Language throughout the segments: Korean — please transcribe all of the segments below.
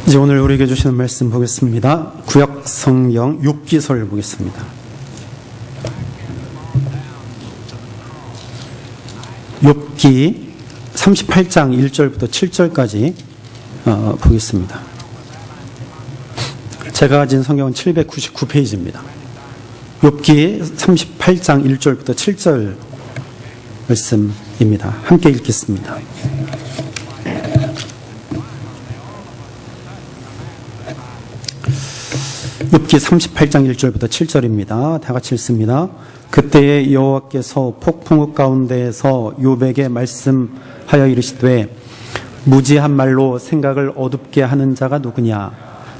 이제 오늘 우리에게 주시는 말씀 보겠습니다. 구약 성경 욥기서를 보겠습니다. 욥기 38장 1절부터 7절까지 보겠습니다. 제가 가진 성경은 799페이지입니다. 욥기 38장 1절부터 7절 말씀입니다. 함께 읽겠습니다. 욥기 38장 1절부터 7절입니다. 다 같이 읽습니다. 그때에 여호와께서 폭풍우 가운데에서 욥에게 말씀하여 이르시되 무지한 말로 생각을 어둡게 하는 자가 누구냐?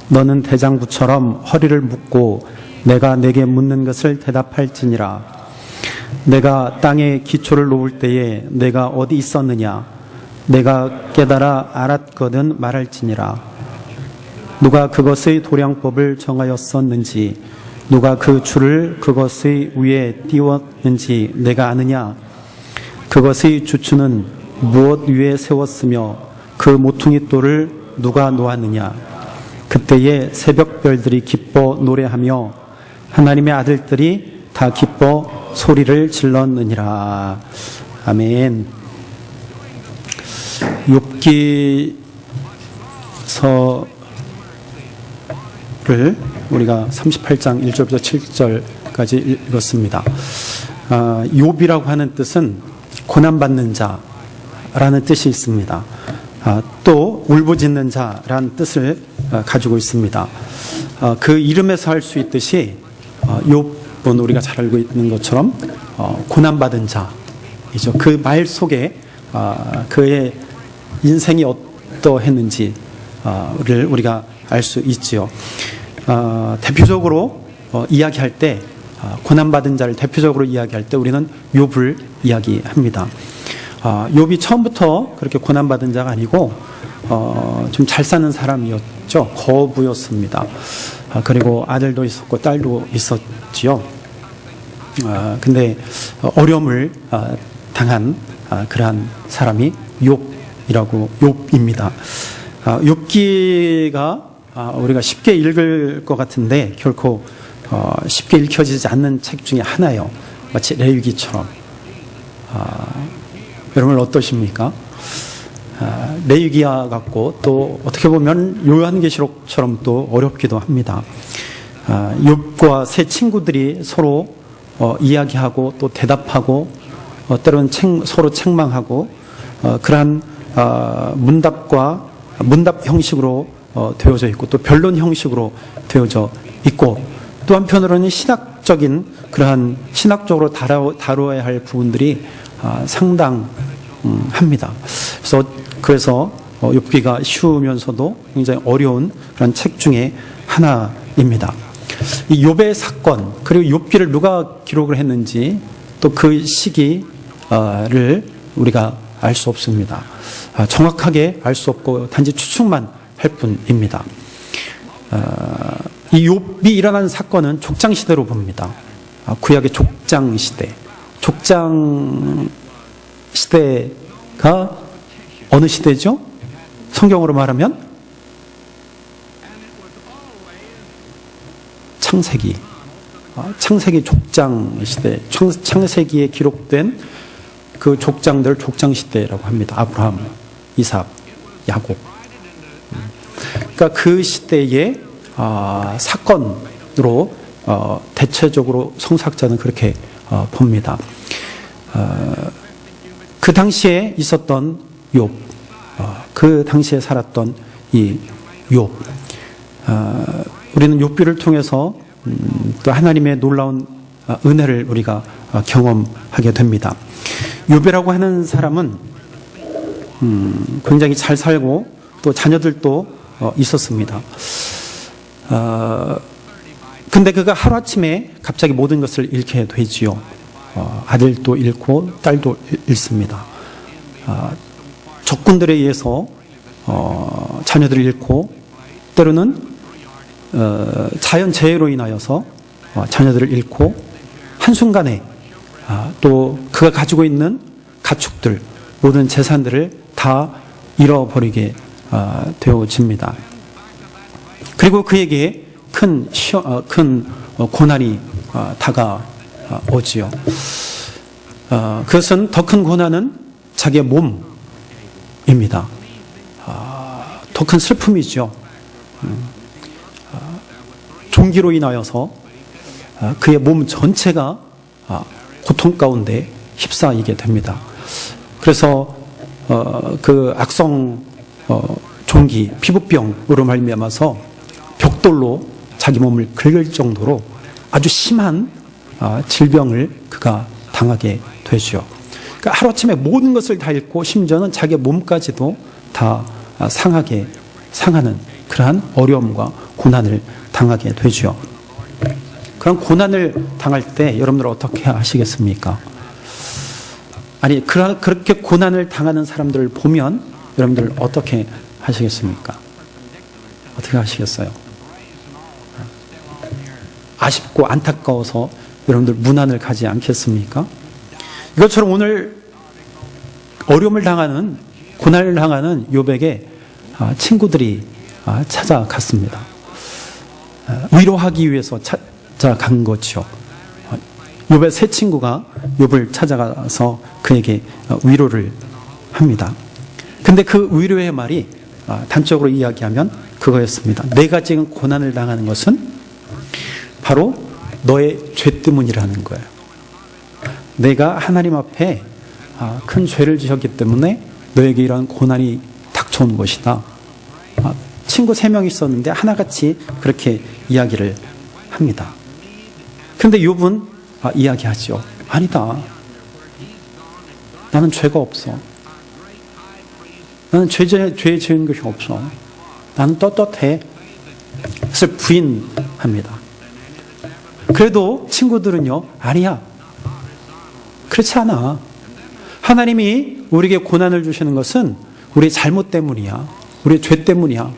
너는 대장부처럼 허리를 묶고 내가 내게 묻는 것을 대답할지니라. 내가 땅에 기초를 놓을 때에 내가 어디 있었느냐? 내가 깨달아 알았거든 말할지니라. 누가 그것의 도량법을 정하였었는지 누가 그 줄을 그것의 위에 띄웠는지 내가 아느냐? 그것의 주추는 무엇 위에 세웠으며 그 모퉁이 돌을 누가 놓았느냐? 그때에 새벽별들이 기뻐 노래하며 하나님의 아들들이 다 기뻐 소리를 질렀느니라. 아멘. 욥기서 를 우리가 38장 1절부터 7절까지 읽었습니다. 욥이라고 하는 뜻은 고난받는 자라는 뜻이 있습니다. 또 울부짖는 자라는 뜻을 가지고 있습니다. 그 이름에서 할 수 있듯이 욥은 우리가 잘 알고 있는 것처럼 고난받은 자이죠. 그 말 속에 그의 인생이 어떠했는지를 우리가 알 수 있지요. 대표적으로 이야기할 때 고난받은 자를 대표적으로 이야기할 때 우리는 욥을 이야기합니다. 욥이 처음부터 그렇게 고난받은 자가 아니고 좀 잘 사는 사람이었죠. 거부였습니다. 그리고 아들도 있었고 딸도 있었지요. 근데 어려움을 당한 그러한 사람이 욥입니다. 욥기가 우리가 쉽게 읽을 것 같은데 결코 쉽게 읽혀지지 않는 책 중에 하나예요. 마치 레위기처럼. 여러분 어떠십니까? 레위기와 같고 또 어떻게 보면 요한계시록처럼 또 어렵기도 합니다. 욥과 세 친구들이 서로 이야기하고 또 대답하고 때로는 서로 책망하고 그러한 문답 형식으로 되어져 있고 또 변론 형식으로 되어져 있고 또 한편으로는 그러한 신학적으로 다루어야 할 부분들이 상당합니다. 그래서 욥기가 쉬우면서도 굉장히 어려운 그런 책 중에 하나입니다. 이 욥의 사건 그리고 욥기를 누가 기록을 했는지 또 그 시기를 우리가 알 수 없습니다. 정확하게 알 수 없고 단지 추측만 할 뿐입니다. 이 욥이 일어난 사건은 족장시대로 봅니다. 구약의 족장시대. 족장시대가 어느 시대죠? 성경으로 말하면 창세기. 창세기 족장시대. 창세기에 기록된 그 족장들 족장시대라고 합니다. 아브라함, 이삭, 야곱. 그러니까 그 시대의 사건으로 대체적으로 성사학자는 그렇게 봅니다. 그 당시에 있었던 욥, 그 당시에 살았던 이 욥, 우리는 욥기를 통해서 또 하나님의 놀라운 은혜를 우리가 경험하게 됩니다. 욥이라고 하는 사람은 굉장히 잘 살고 또 자녀들도 있었습니다. 근데 그가 하루아침에 갑자기 모든 것을 잃게 되지요. 아들도 잃고 딸도 잃습니다. 적군들에 의해서 자녀들을 잃고 때로는 자연재해로 인하여서 자녀들을 잃고 한순간에 또 그가 가지고 있는 가축들 모든 재산들을 다 잃어버리게 되어집니다. 그리고 그에게 큰 고난이 다가오지요. 그것은 더 큰 고난은 자기의 몸입니다. 더 큰 슬픔이죠. 종기로 인하여서 그의 몸 전체가 고통 가운데 휩싸이게 됩니다. 그래서 그 악성 종기 피부병으로 말미암아서 벽돌로 자기 몸을 긁을 정도로 아주 심한 질병을 그가 당하게 되죠. 그러니까 하루아침에 모든 것을 다 잃고 심지어는 자기 몸까지도 다 상하는 그러한 어려움과 고난을 당하게 되죠. 그런 고난을 당할 때 여러분들 어떻게 하시겠습니까? 아니, 그렇게 고난을 당하는 사람들을 보면 여러분들 어떻게 하시겠습니까? 어떻게 하시겠어요? 아쉽고 안타까워서 여러분들 문안을 가지 않겠습니까? 이것처럼 오늘 어려움을 당하는, 고난을 당하는 욥에게 친구들이 찾아갔습니다. 위로하기 위해서 찾아간 거죠. 욥의 세 친구가 욥을 찾아가서 그에게 위로를 합니다. 근데 그 위로의 말이 단적으로 이야기하면 그거였습니다. 내가 지금 고난을 당하는 것은 바로 너의 죄 때문이라는 거예요. 내가 하나님 앞에 큰 죄를 지었기 때문에 너에게 이러한 고난이 닥쳐온 것이다. 친구 3명 있었는데 하나같이 그렇게 이야기를 합니다. 근데 욥은 이야기하죠. 아니다. 나는 죄가 없어. 나는 죄 지은 것이 없어. 나는 떳떳해. 그래서 부인합니다. 그래도 친구들은요, 아니야. 그렇지 않아. 하나님이 우리에게 고난을 주시는 것은 우리의 잘못 때문이야. 우리의 죄 때문이야.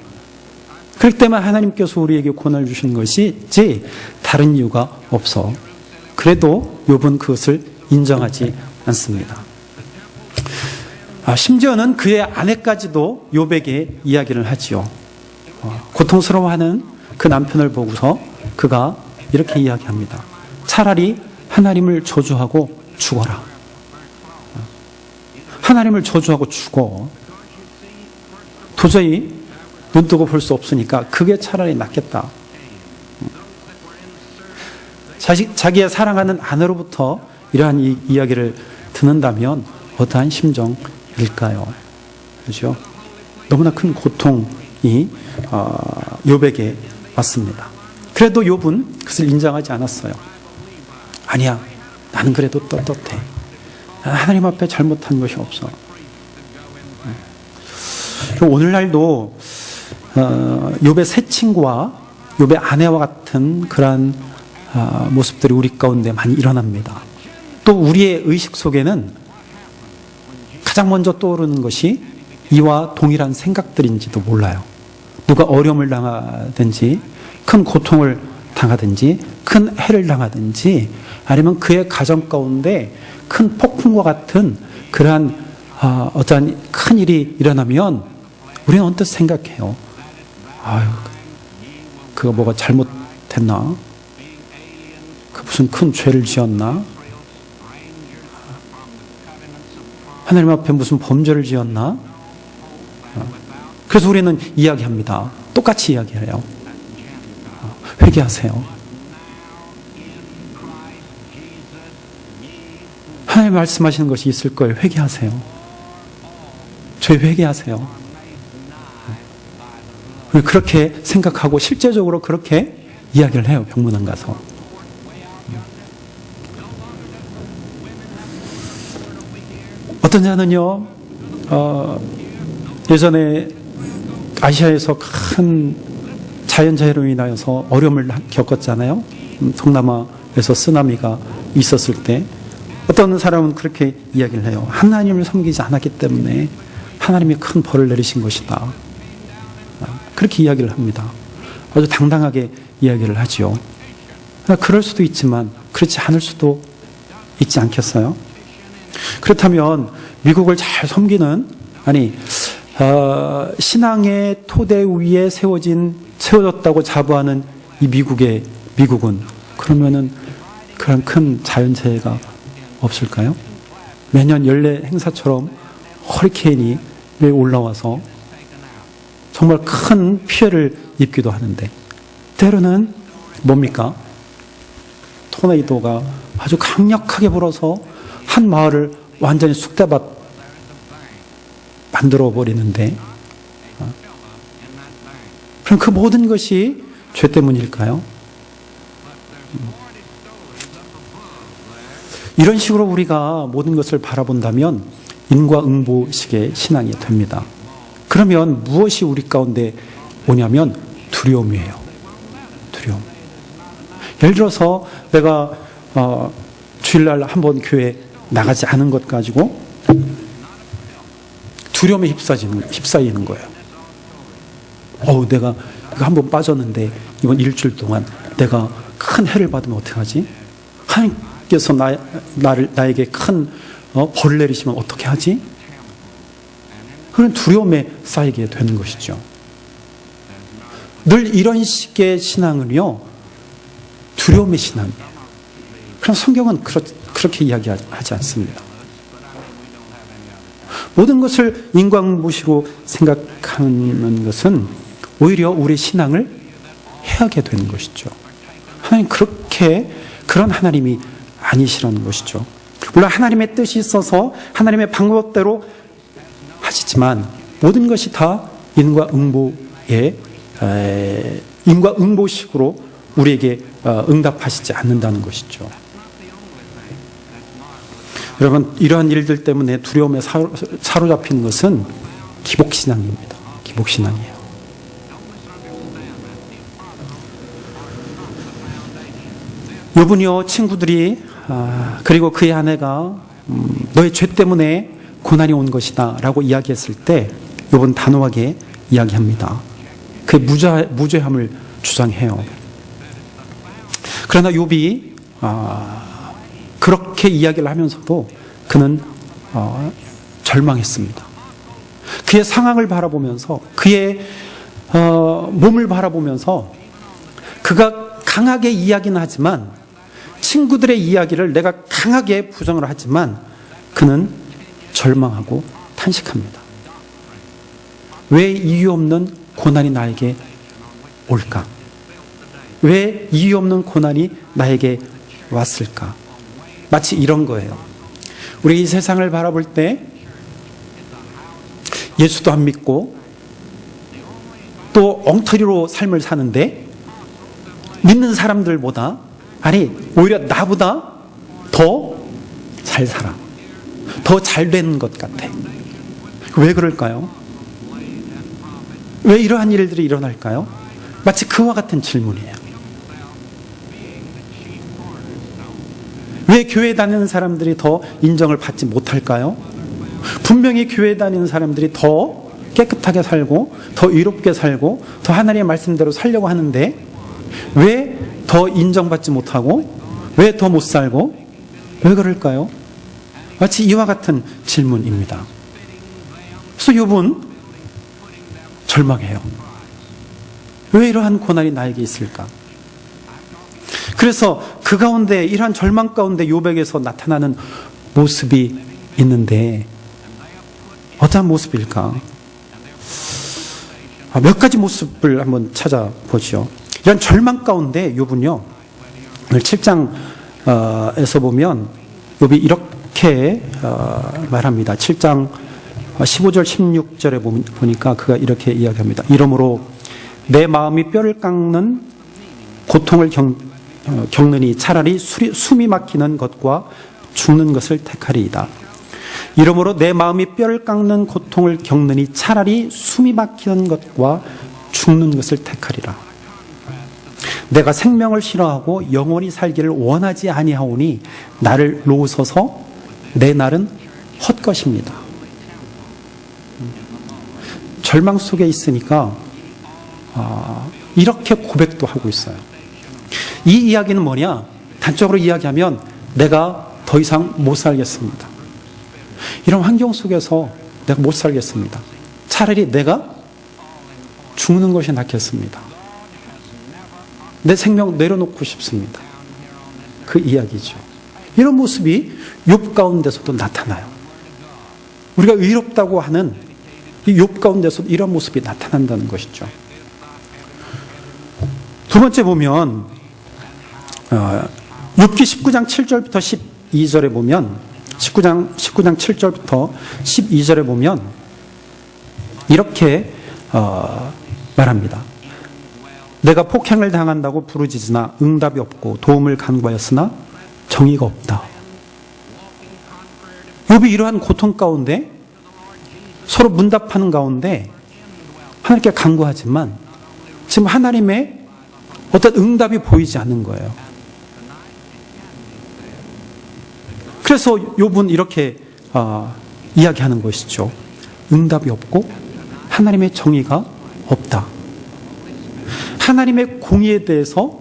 그렇기 때문에 하나님께서 우리에게 고난을 주시는 것이지 다른 이유가 없어. 그래도 욥은 그것을 인정하지 않습니다. 심지어는 그의 아내까지도 욥에게 이야기를 하지요. 고통스러워하는 그 남편을 보고서 그가 이렇게 이야기합니다. 차라리 하나님을 저주하고 죽어라. 하나님을 저주하고 죽어. 도저히 눈뜨고 볼 수 없으니까 그게 차라리 낫겠다. 자기의 사랑하는 아내로부터 이러한 이야기를 듣는다면 어떠한 심정일까요? 그렇죠? 너무나 큰 고통이 욥에게 왔습니다. 그래도 욥은 그것을 인정하지 않았어요. 아니야, 나는 그래도 떳떳해. 하나님 앞에 잘못한 것이 없어. 오늘날도 욥의 세 친구와 욥의 아내와 같은 그러한 모습들이 우리 가운데 많이 일어납니다. 또 우리의 의식 속에는 가장 먼저 떠오르는 것이 이와 동일한 생각들인지도 몰라요. 누가 어려움을 당하든지 큰 고통을 당하든지 큰 해를 당하든지 아니면 그의 가정 가운데 큰 폭풍과 같은 그러한 어떠한 큰 일이 일어나면 우리는 언뜻 생각해요. 아유, 그가 뭐가 잘못했나? 그 무슨 큰 죄를 지었나? 하나님 앞에 무슨 범죄를 지었나? 그래서 우리는 이야기합니다. 똑같이 이야기해요. 회개하세요. 하나님 말씀하시는 것이 있을 거예요. 회개하세요. 죄 회개하세요. 그렇게 생각하고 실제적으로 그렇게 이야기를 해요. 병문안 가서. 어떤 자는요, 예전에 아시아에서 큰 자연재해로 인하여서 어려움을 겪었잖아요. 동남아에서 쓰나미가 있었을 때 어떤 사람은 그렇게 이야기를 해요. 하나님을 섬기지 않았기 때문에 하나님이 큰 벌을 내리신 것이다. 그렇게 이야기를 합니다. 아주 당당하게 이야기를 하죠. 그럴 수도 있지만 그렇지 않을 수도 있지 않겠어요? 그렇다면 미국을 잘 섬기는, 신앙의 토대 위에 세워졌다고 자부하는 이 미국은 그러면은 그런 큰 자연재해가 없을까요? 매년 연례 행사처럼 허리케인이 올라와서 정말 큰 피해를 입기도 하는데, 때로는 뭡니까? 토네이도가 아주 강력하게 불어서 한 마을을 완전히 쑥대밭 만들어 버리는데, 그럼 그 모든 것이 죄 때문일까요? 이런 식으로 우리가 모든 것을 바라본다면 인과응보식의 신앙이 됩니다. 그러면 무엇이 우리 가운데 오냐면 두려움이에요. 두려움. 예를 들어서 내가 주일날 한번 교회 나가지 않은 것 가지고 두려움에 휩싸이는 거예요. 내가 이거 한번 빠졌는데 이번 일주일 동안 내가 큰 해를 받으면 어떡하지? 하나님께서 나에게 큰 벌을 내리시면 어떻게 하지? 그런 두려움에 쌓이게 되는 것이죠. 늘 이런 식의 신앙은요, 두려움의 신앙이에요. 그럼 성경은 그렇게 이야기하지 않습니다. 모든 것을 인과응보시로 생각하는 것은 오히려 우리 신앙을 해하게 되는 것이죠. 하나님 그런 하나님이 아니시라는 것이죠. 물론 하나님의 뜻이 있어서 하나님의 방법대로 하시지만 모든 것이 다 인과응보식으로 우리에게 응답하시지 않는다는 것이죠. 여러분, 이러한 일들 때문에 두려움에 사로잡힌 것은 기복신앙입니다. 기복신앙이에요. 욥은요, 친구들이 그리고 그의 아내가 너의 죄 때문에 고난이 온 것이다 라고 이야기했을 때 욥은 단호하게 이야기합니다. 그의 무죄함을 주장해요. 그러나 욥이 그렇게 이야기를 하면서도 그는 절망했습니다. 그의 상황을 바라보면서 그의 몸을 바라보면서 그가 강하게 이야기는 하지만, 친구들의 이야기를 내가 강하게 부정을 하지만 그는 절망하고 탄식합니다. 왜 이유 없는 고난이 나에게 올까? 왜 이유 없는 고난이 나에게 왔을까? 마치 이런 거예요. 우리 이 세상을 바라볼 때 예수도 안 믿고 또 엉터리로 삶을 사는데, 믿는 사람들보다, 오히려 나보다 더 잘 살아, 더 잘 되는 것 같아. 왜 그럴까요? 왜 이러한 일들이 일어날까요? 마치 그와 같은 질문이에요. 왜 교회 다니는 사람들이 더 인정을 받지 못할까요? 분명히 교회 다니는 사람들이 더 깨끗하게 살고 더 의롭게 살고 더 하나님의 말씀대로 살려고 하는데 왜 더 인정받지 못하고 왜 더 못 살고 왜 그럴까요? 마치 이와 같은 질문입니다. 그래서 욥은 절망해요. 왜 이러한 고난이 나에게 있을까? 그래서 그 가운데, 이러한 절망 가운데 욥에게서 나타나는 모습이 있는데 어떠한 모습일까? 몇 가지 모습을 한번 찾아보죠. 이런 절망 가운데 욥은요, 오늘 7장에서 보면 욥이 이렇게 말합니다. 7장 15절 16절에 보니까 그가 이렇게 이야기합니다. 이러므로 내 마음이 뼈를 깎는 고통을 겪느니 차라리 숨이 막히는 것과 죽는 것을 택하리이다. 이러므로 내 마음이 뼈를 깎는 고통을 겪느니 차라리 숨이 막히는 것과 죽는 것을 택하리라. 내가 생명을 싫어하고 영원히 살기를 원하지 아니하오니 나를 놓으소서. 내 날은 헛것입니다. 절망 속에 있으니까 이렇게 고백도 하고 있어요. 이 이야기는 뭐냐? 단적으로 이야기하면 내가 더 이상 못 살겠습니다. 이런 환경 속에서 내가 못 살겠습니다. 차라리 내가 죽는 것이 낫겠습니다. 내 생명 내려놓고 싶습니다. 그 이야기죠. 이런 모습이 욥 가운데서도 나타나요. 우리가 의롭다고 하는 이 욥 가운데서도 이런 모습이 나타난다는 것이죠. 두 번째 보면 욥기 19장 7절부터 12절에 보면 19장 7절부터 12절에 보면 이렇게 말합니다. 내가 폭행을 당한다고 부르짖으나 응답이 없고 도움을 간구하였으나 정의가 없다. 욥이 이러한 고통 가운데 서로 문답하는 가운데 하나님께 간구하지만 지금 하나님의 어떤 응답이 보이지 않는 거예요. 그래서 욥은 이렇게 이야기하는 것이죠. 응답이 없고 하나님의 정의가 없다. 하나님의 공의에 대해서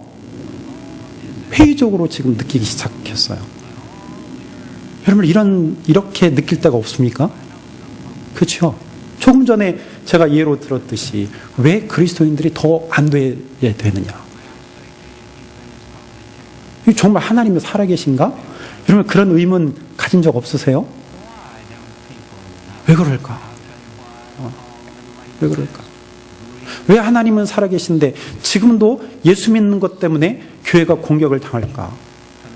회의적으로 지금 느끼기 시작했어요. 여러분 이렇게 느낄 때가 없습니까? 그렇죠? 조금 전에 제가 예로 들었듯이 왜 그리스도인들이 더 안 돼야 되느냐? 정말 하나님이 살아계신가? 여러분 그런 의문 가진 적 없으세요? 왜 그럴까? 왜 그럴까? 왜 하나님은 살아계신데 지금도 예수 믿는 것 때문에 교회가 공격을 당할까?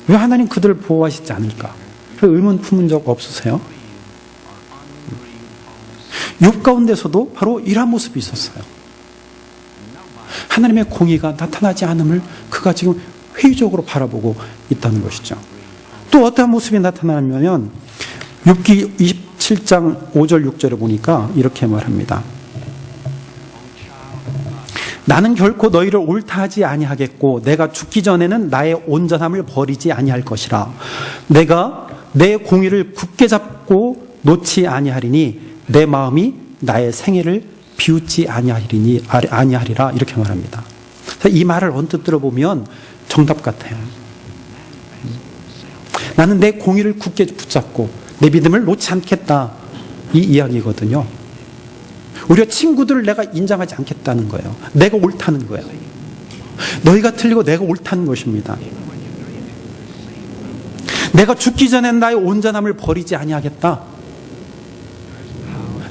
왜 하나님 그들을 보호하시지 않을까? 그 의문 품은 적 없으세요? 욥 가운데서도 바로 이러한 모습이 있었어요. 하나님의 공의가 나타나지 않음을 그가 지금 회의적으로 바라보고 있다는 것이죠. 또 어떠한 모습이 나타나냐면 욥기 27장 5절 6절에 보니까 이렇게 말합니다. 나는 결코 너희를 옳다 하지 아니하겠고 내가 죽기 전에는 나의 온전함을 버리지 아니할 것이라. 내가 내 공의를 굳게 잡고 놓지 아니하리니 내 마음이 나의 생애를 비웃지 아니하리라. 이렇게 말합니다. 이 말을 언뜻 들어보면 정답 같아요. 나는 내 공의를 굳게 붙잡고 내 믿음을 놓지 않겠다. 이 이야기거든요. 우리가 친구들을 내가 인정하지 않겠다는 거예요. 내가 옳다는 거예요. 너희가 틀리고 내가 옳다는 것입니다. 내가 죽기 전엔 나의 온전함을 버리지 아니하겠다.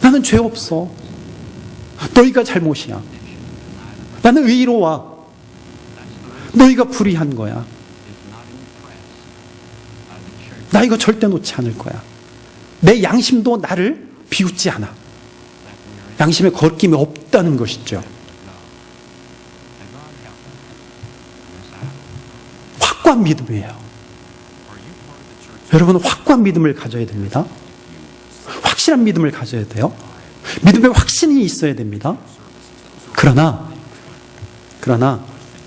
나는 죄 없어. 너희가 잘못이야. 나는 의로워. 너희가 불의한 거야. 나 이거 절대 놓지 않을 거야. 내 양심도 나를 비웃지 않아. 양심에 거리낌이 없다는 것이죠. 확고한 믿음이에요. 여러분은 확고한 믿음을 가져야 됩니다. 확실한 믿음을 가져야 돼요. 믿음에 확신이 있어야 됩니다. 그러나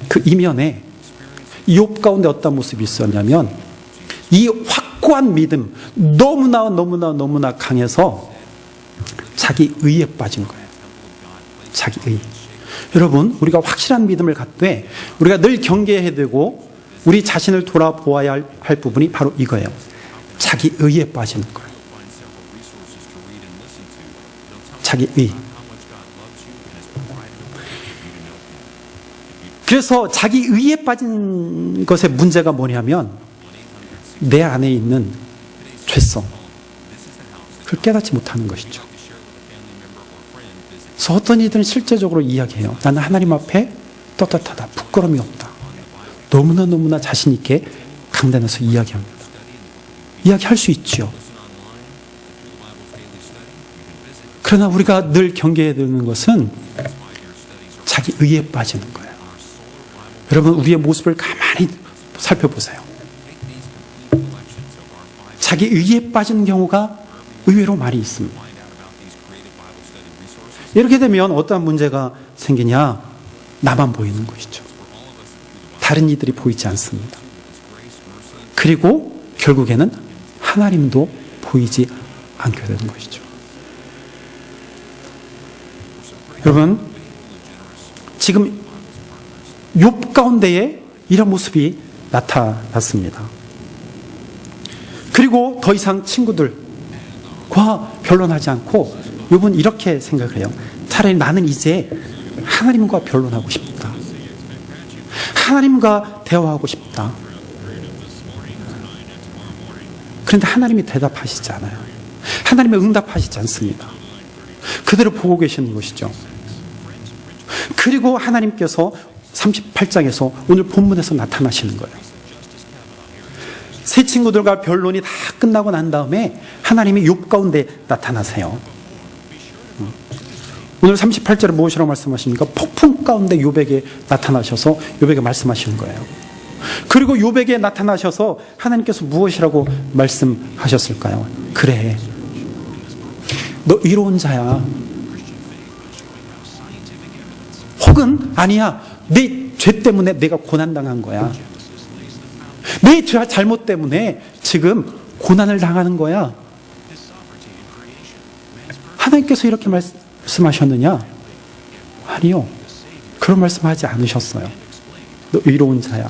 그 이면에 욥 가운데 어떤 모습이 있었냐면 이 확고한 믿음 너무나 강해서 자기 의에 빠진 거예요. 자기 의. 여러분 우리가 확실한 믿음을 갖되 우리가 늘 경계해야 되고 우리 자신을 돌아보아야 할 부분이 바로 이거예요. 자기 의에 빠지는 거예요. 자기 의. 그래서 자기 의에 빠진 것의 문제가 뭐냐면 내 안에 있는 죄성, 그걸 깨닫지 못하는 것이죠. 그래서 어떤 이들은 실제적으로 이야기해요. 나는 하나님 앞에 떳떳하다, 부끄러움이 없다. 너무나 자신 있게 강단에서 이야기합니다. 이야기할 수 있지요. 그러나 우리가 늘 경계해야 되는 것은 자기 의에 빠지는 거예요. 여러분 우리의 모습을 가만히 살펴보세요. 자기 의에 빠지는 경우가 의외로 많이 있습니다. 이렇게 되면 어떠한 문제가 생기냐? 나만 보이는 것이죠. 다른 이들이 보이지 않습니다. 그리고 결국에는 하나님도 보이지 않게 되는 것이죠. 여러분 지금 욥 가운데에 이런 모습이 나타났습니다. 그리고 더 이상 친구들과 변론하지 않고 욥은 이렇게 생각을 해요. 차라리 나는 이제 하나님과 변론하고 싶다. 하나님과 대화하고 싶다. 그런데 하나님이 대답하시지 않아요. 하나님의 응답하시지 않습니다. 그대로 보고 계시는 것이죠. 그리고 하나님께서 38장에서 오늘 본문에서 나타나시는 거예요. 세 친구들과 변론이 다 끝나고 난 다음에 하나님이 욥 가운데 나타나세요. 오늘 38절에 무엇이라고 말씀하십니까? 폭풍 가운데 욥에게 나타나셔서 욥에게 말씀하시는 거예요. 그리고 욥에게 나타나셔서 하나님께서 무엇이라고 말씀하셨을까요? 그래, 너 의로운 자야. 혹은 아니야, 내 죄 때문에 내가 고난당한 거야. 내 잘못 때문에 지금 고난을 당하는 거야. 하나님께서 이렇게 말씀하셨느냐? 아니요, 그런 말씀하지 않으셨어요. 너 의로운 자야,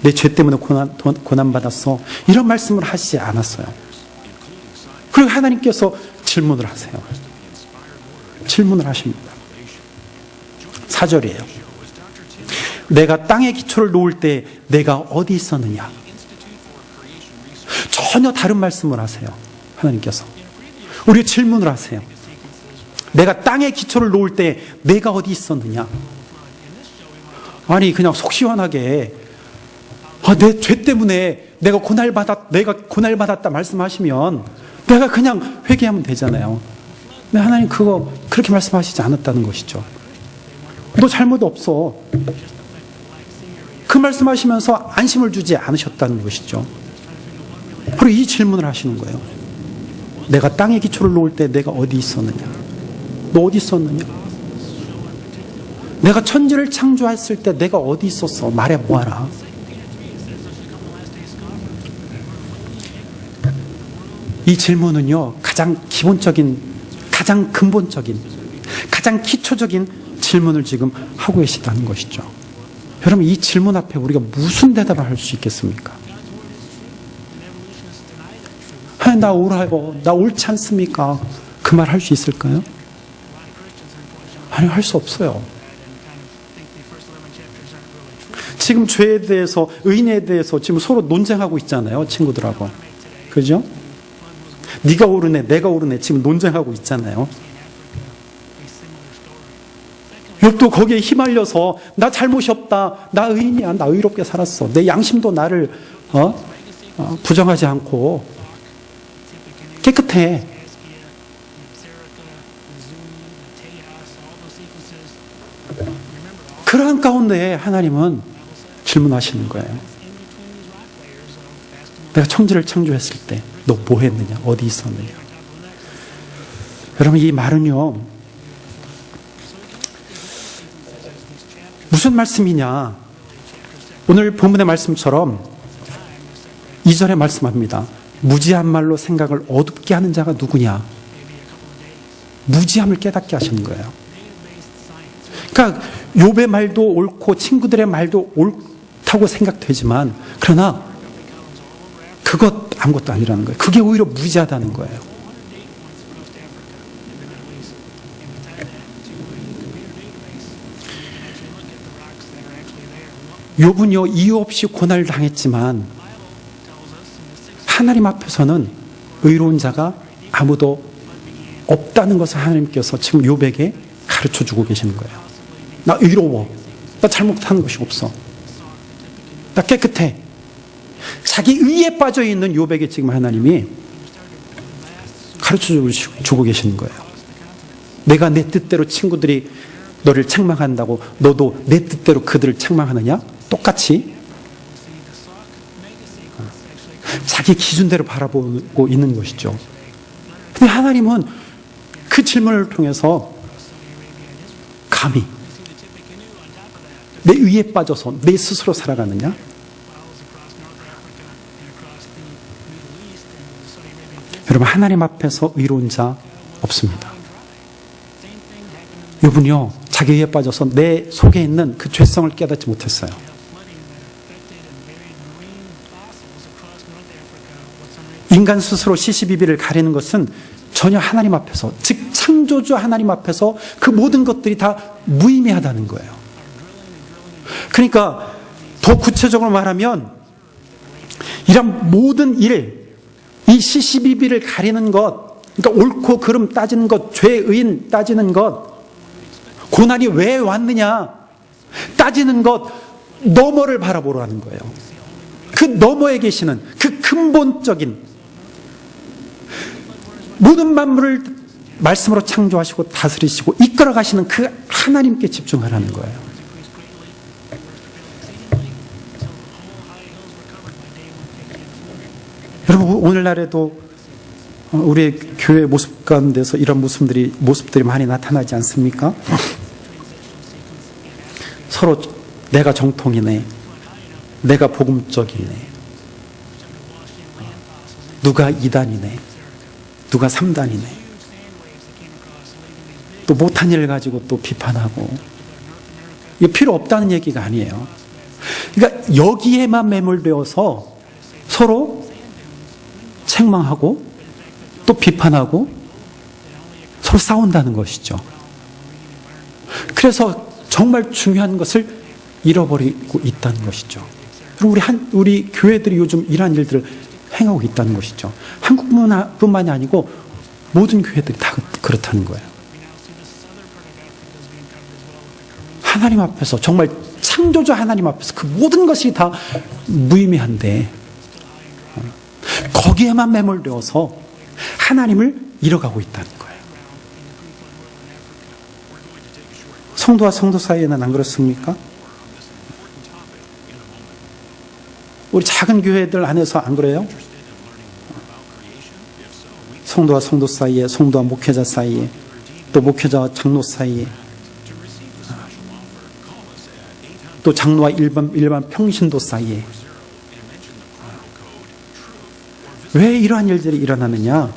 내 죄 때문에 고난받았어, 이런 말씀을 하시지 않았어요. 그리고 하나님께서 질문을 하세요. 질문을 하십니다. 4절이에요. 내가 땅의 기초를 놓을 때 내가 어디 있었느냐? 전혀 다른 말씀을 하세요. 하나님께서 우리 질문을 하세요. 내가 땅의 기초를 놓을 때 내가 어디 있었느냐? 아니, 그냥 속 시원하게 내 죄 때문에 내가 고난받았다 말씀하시면 내가 그냥 회개하면 되잖아요. 근데 하나님 그렇게 말씀하시지 않았다는 것이죠. 너 잘못 없어. 그 말씀하시면서 안심을 주지 않으셨다는 것이죠. 바로 이 질문을 하시는 거예요. 내가 땅의 기초를 놓을 때 내가 어디 있었느냐? 너 어디 있었느냐? 내가 천지를 창조했을 때 내가 어디 있었어? 말해 보아라. 이 질문은요, 가장 기본적인, 가장 근본적인, 가장 기초적인 질문을 지금 하고 계시다는 것이죠. 여러분, 이 질문 앞에 우리가 무슨 대답을 할 수 있겠습니까? 나 옳아요, 나 옳지 않습니까? 그 말 할 수 있을까요? 아니, 할 수 없어요. 지금 죄에 대해서, 의인에 대해서 지금 서로 논쟁하고 있잖아요, 친구들하고. 그죠? 네가 옳으네, 내가 옳으네, 지금 논쟁하고 있잖아요. 욥도 거기에 휘말려서 나 잘못이 없다, 나 의인이야, 나 의롭게 살았어, 내 양심도 나를 부정하지 않고 깨끗해. 그러한 가운데 하나님은 질문하시는 거예요. 내가 천지를 창조했을 때 너 뭐 했느냐? 어디 있었느냐? 여러분, 이 말은요, 무슨 말씀이냐? 오늘 본문의 말씀처럼 2절에 말씀합니다. 무지한 말로 생각을 어둡게 하는 자가 누구냐? 무지함을 깨닫게 하시는 거예요. 그러니까 욥의 말도 옳고 친구들의 말도 옳다고 생각되지만, 그러나 그것 아무것도 아니라는 거예요. 그게 오히려 무지하다는 거예요. 욥은요, 이유 없이 고난을 당했지만 하나님 앞에서는 의로운 자가 아무도 없다는 것을 하나님께서 지금 욥에게 가르쳐주고 계시는 거예요. 나 의로워, 나 잘못하는 것이 없어, 나 깨끗해. 자기 의에 빠져있는 욥에게 지금 하나님이 가르쳐주고 계시는 거예요. 내가 내 뜻대로 친구들이 너를 책망한다고 너도 내 뜻대로 그들을 책망하느냐? 똑같이 자기 기준대로 바라보고 있는 것이죠. 근데 하나님은 그 질문을 통해서 감히 내 의에 빠져서 내 스스로 살아가느냐? 여러분, 하나님 앞에서 의로운 자 없습니다. 욥은요, 자기 의에 빠져서 내 속에 있는 그 죄성을 깨닫지 못했어요. 인간 스스로 시시비비를 가리는 것은 전혀 하나님 앞에서, 즉 창조주 하나님 앞에서 그 모든 것들이 다 무의미하다는 거예요. 그러니까 더 구체적으로 말하면 이런 모든 일, 이 시시비비를 가리는 것, 그러니까 옳고 그름 따지는 것, 죄의인 따지는 것, 고난이 왜 왔느냐 따지는 것 너머를 바라보라는 거예요. 그 너머에 계시는 그 근본적인 모든 만물을 말씀으로 창조하시고 다스리시고 이끌어 가시는 그 하나님께 집중하라는 거예요. 여러분, 오늘날에도 우리 교회 모습 가운데서 이런 모습들이 많이 나타나지 않습니까? 서로 내가 정통이네, 내가 복음적이네, 누가 2단이네, 누가 3단이네, 또 못한 일을 가지고 또 비판하고. 이게 필요 없다는 얘기가 아니에요. 그러니까 여기에만 매몰되어서 서로 책망하고 또 비판하고 서로 싸운다는 것이죠. 그래서 정말 중요한 것을 잃어버리고 있다는 것이죠. 그리고 우리 교회들이 요즘 이러한 일들을 행하고 있다는 것이죠. 한국뿐만이 아니고 모든 교회들이 다 그렇다는 거예요. 하나님 앞에서, 정말 창조주 하나님 앞에서 그 모든 것이 다 무의미한데 거기에만 매몰되어서 하나님을 잃어가고 있다는 거예요. 성도와 성도 사이에는 안 그렇습니까? 우리 작은 교회들 안에서 안 그래요? 성도와 성도 사이에, 성도와 목회자 사이에, 또 목회자와 장로 사이에, 또 장로와 일반 평신도 사이에. 왜 이러한 일들이 일어나느냐?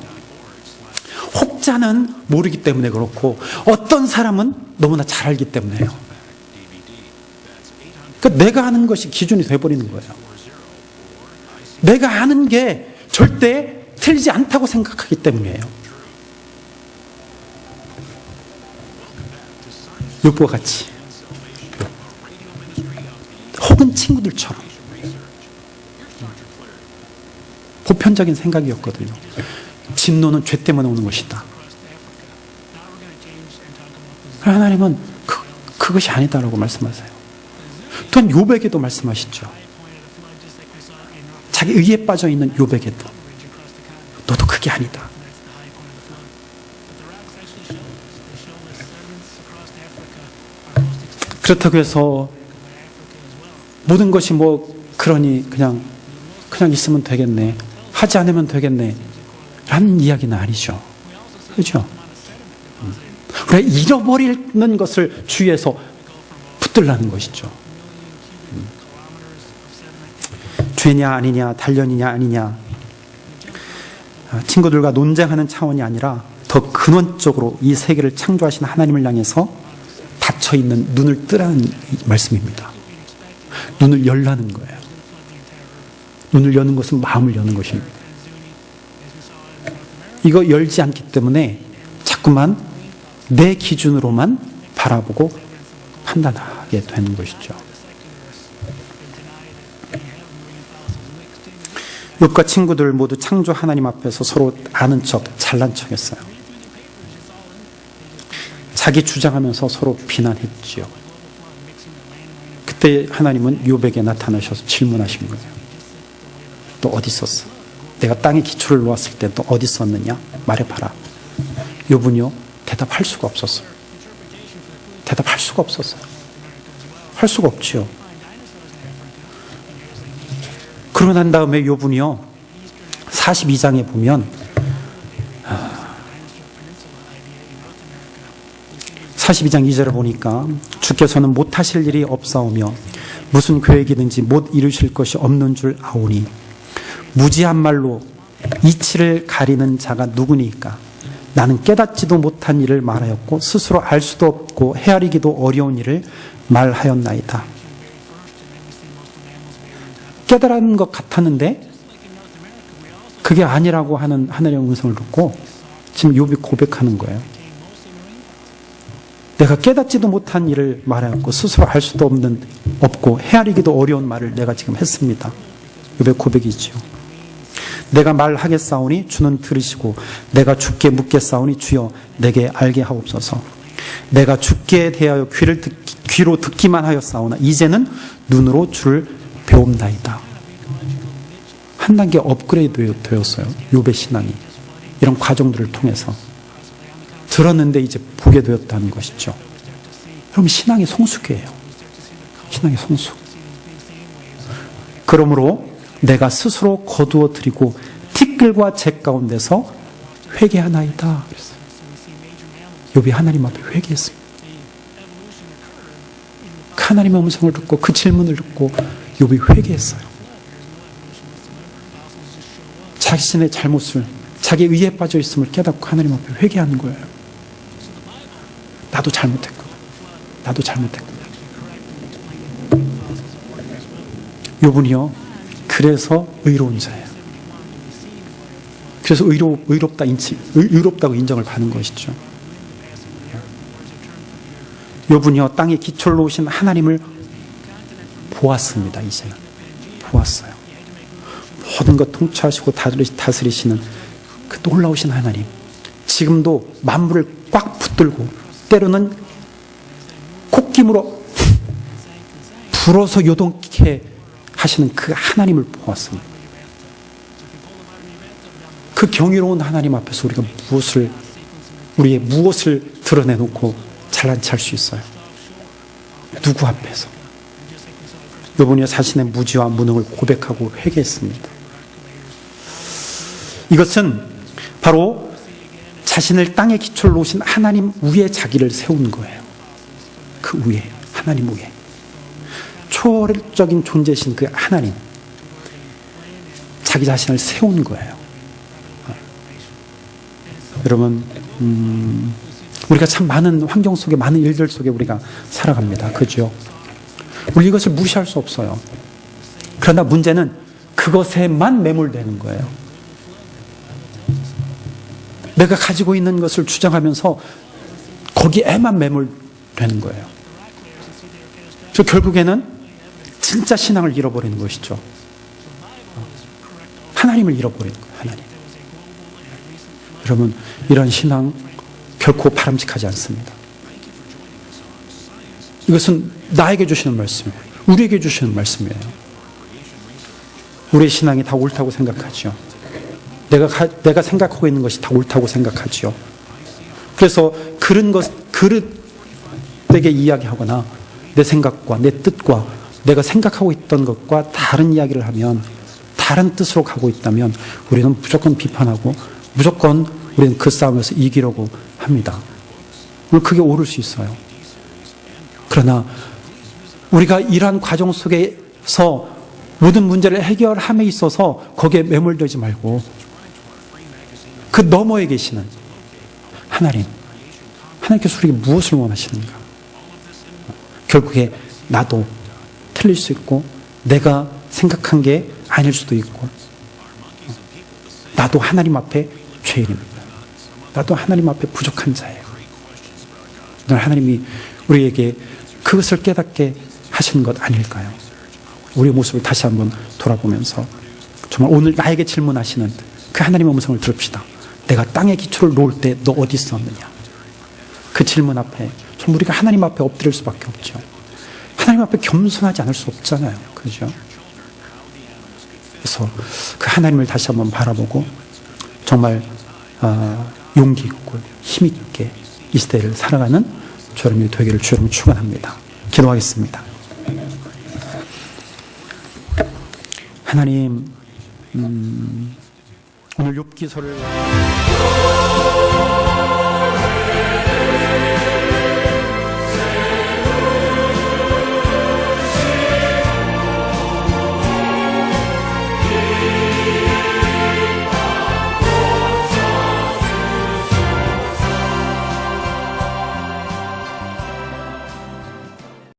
혹자는 모르기 때문에 그렇고 어떤 사람은 너무나 잘 알기 때문에요. 그러니까 내가 아는 것이 기준이 돼버리는 거예요. 내가 아는 게 절대 틀리지 않다고 생각하기 때문이에요. 욥과 같이, 혹은 친구들처럼 보편적인 생각이었거든요. 진노는 죄 때문에 오는 것이다. 하나님은 그것이 아니다라고 말씀하세요. 또한 욥에게도 말씀하시죠. 자기 의에 빠져 있는 욥에게도 너도 그게 아니다. 그렇다고 해서 모든 것이 그러니 그냥 있으면 되겠네, 하지 않으면 되겠네 라는 이야기는 아니죠. 그렇죠? 그래, 잃어버리는 것을 주위에서 붙들라는 것이죠. 죄냐 아니냐, 단련이냐 아니냐, 친구들과 논쟁하는 차원이 아니라 더 근원적으로 이 세계를 창조하신 하나님을 향해서 닫혀있는 눈을 뜨라는 말씀입니다. 눈을 열라는 거예요. 눈을 여는 것은 마음을 여는 것입니다. 이거 열지 않기 때문에 자꾸만 내 기준으로만 바라보고 판단하게 되는 것이죠. 욥과 친구들 모두 창조 하나님 앞에서 서로 아는 척, 잘난 척했어요. 자기 주장하면서 서로 비난했지요. 그때 하나님은 욥에게 나타나셔서 질문하신 거예요. 너 어디 있었어? 내가 땅에 기초를 놓았을 때 너 어디 있었느냐? 말해봐라. 욥은요, 대답할 수가 없었어요. 대답할 수가 없었어요. 할 수가 없지요. 그러고 난 다음에 욥은요, 42장에 보면 42장 2절을 보니까 주께서는 못하실 일이 없사오며 무슨 계획이든지 못 이루실 것이 없는 줄 아오니 무지한 말로 이치를 가리는 자가 누구니까? 나는 깨닫지도 못한 일을 말하였고 스스로 알 수도 없고 헤아리기도 어려운 일을 말하였나이다. 깨달은 것 같았는데 그게 아니라고 하는 하늘의 음성을 듣고 지금 욥이 고백하는 거예요. 내가 깨닫지도 못한 일을 말하였고 스스로 할 수도 없고 헤아리기도 어려운 말을 내가 지금 했습니다. 욥의 고백이지요. 내가 말하겠사오니 주는 들으시고 내가 주께 묻겠사오니 주여 내게 알게 하옵소서. 내가 주께 대하여 귀로 듣기만 하였사오나 이제는 눈으로 주를 배움나이다. 한 단계 업그레이드 되었어요. 욥의 신앙이. 이런 과정들을 통해서. 들었는데 이제 보게 되었다는 것이죠. 여러분 신앙의 성숙이에요. 신앙의 성숙. 그러므로 내가 스스로 거두어 드리고 티끌과 재 가운데서 회개하나이다. 욥이 하나님 앞에 회개했습니다. 하나님의 음성을 듣고 그 질문을 듣고 욥이 회개했어요. 자신의 잘못을, 자기의 의에 빠져 있음을 깨닫고 하나님 앞에 회개하는 거예요. 나도 잘못했구나. 나도 잘못했구나. 욥은요, 그래서 의로운 자예요. 그래서 의롭다고 인정을 받는 것이죠. 욥은요, 땅에 기초를 놓으신 하나님을 보았습니다. 이제는 보았어요. 모든 것 통치하시고 다스리시는 그 놀라우신 하나님, 지금도 만물을 꽉 붙들고 때로는 콧김으로 불어서 요동케 하시는 그 하나님을 보았습니다. 그 경이로운 하나님 앞에서 우리가 우리의 무엇을 드러내놓고 잘난 체 할 수 있어요? 누구 앞에서? 욥은요, 자신의 무지와 무능을 고백하고 회개했습니다. 이것은 바로 자신을 땅에 기초를 놓으신 하나님 위에 자기를 세운 거예요. 그 위에, 하나님 위에. 초월적인 존재이신 그 하나님, 자기 자신을 세운 거예요. 여러분, 우리가 참 많은 환경 속에, 많은 일들 속에 우리가 살아갑니다. 그죠? 우리 이것을 무시할 수 없어요. 그러나 문제는 그것에만 매몰되는 거예요. 내가 가지고 있는 것을 주장하면서 거기에만 매몰되는 거예요. 그래서 결국에는 진짜 신앙을 잃어버리는 것이죠. 하나님을 잃어버리는 거예요. 하나님. 여러분, 이런 신앙 결코 바람직하지 않습니다. 이것은 나에게 주시는 말씀이에요. 우리에게 주시는 말씀이에요. 우리의 신앙이 다 옳다고 생각하죠. 내가 생각하고 있는 것이 다 옳다고 생각하죠. 그래서 그릇되게 이야기하거나 내 생각과 내 뜻과 내가 생각하고 있던 것과 다른 이야기를 하면, 다른 뜻으로 가고 있다면 우리는 무조건 비판하고 무조건 우리는 그 싸움에서 이기려고 합니다. 물론 그게 옳을 수 있어요. 그러나 우리가 이러한 과정 속에서 모든 문제를 해결함에 있어서 거기에 매몰되지 말고 그 너머에 계시는 하나님께서 우리에게 무엇을 원하시는가? 결국에 나도 틀릴 수 있고 내가 생각한 게 아닐 수도 있고 나도 하나님 앞에 죄인입니다. 나도 하나님 앞에 부족한 자예요. 오늘 하나님이 우리에게 그것을 깨닫게 하시는 것 아닐까요? 우리의 모습을 다시 한번 돌아보면서 정말 오늘 나에게 질문하시는 그 하나님의 음성을 들읍시다. 내가 땅에 기초를 놓을 때 너 어디 있었느냐? 그 질문 앞에 정말 우리가 하나님 앞에 엎드릴 수밖에 없죠. 하나님 앞에 겸손하지 않을 수 없잖아요. 그렇죠? 그래서 그 하나님을 다시 한번 바라보고 정말 용기 있고 힘 있게 이 시대를 살아가는 저렴이 되기를 주여름 축원합니다. 기도하겠습니다. 하나님, 오늘 욥기서를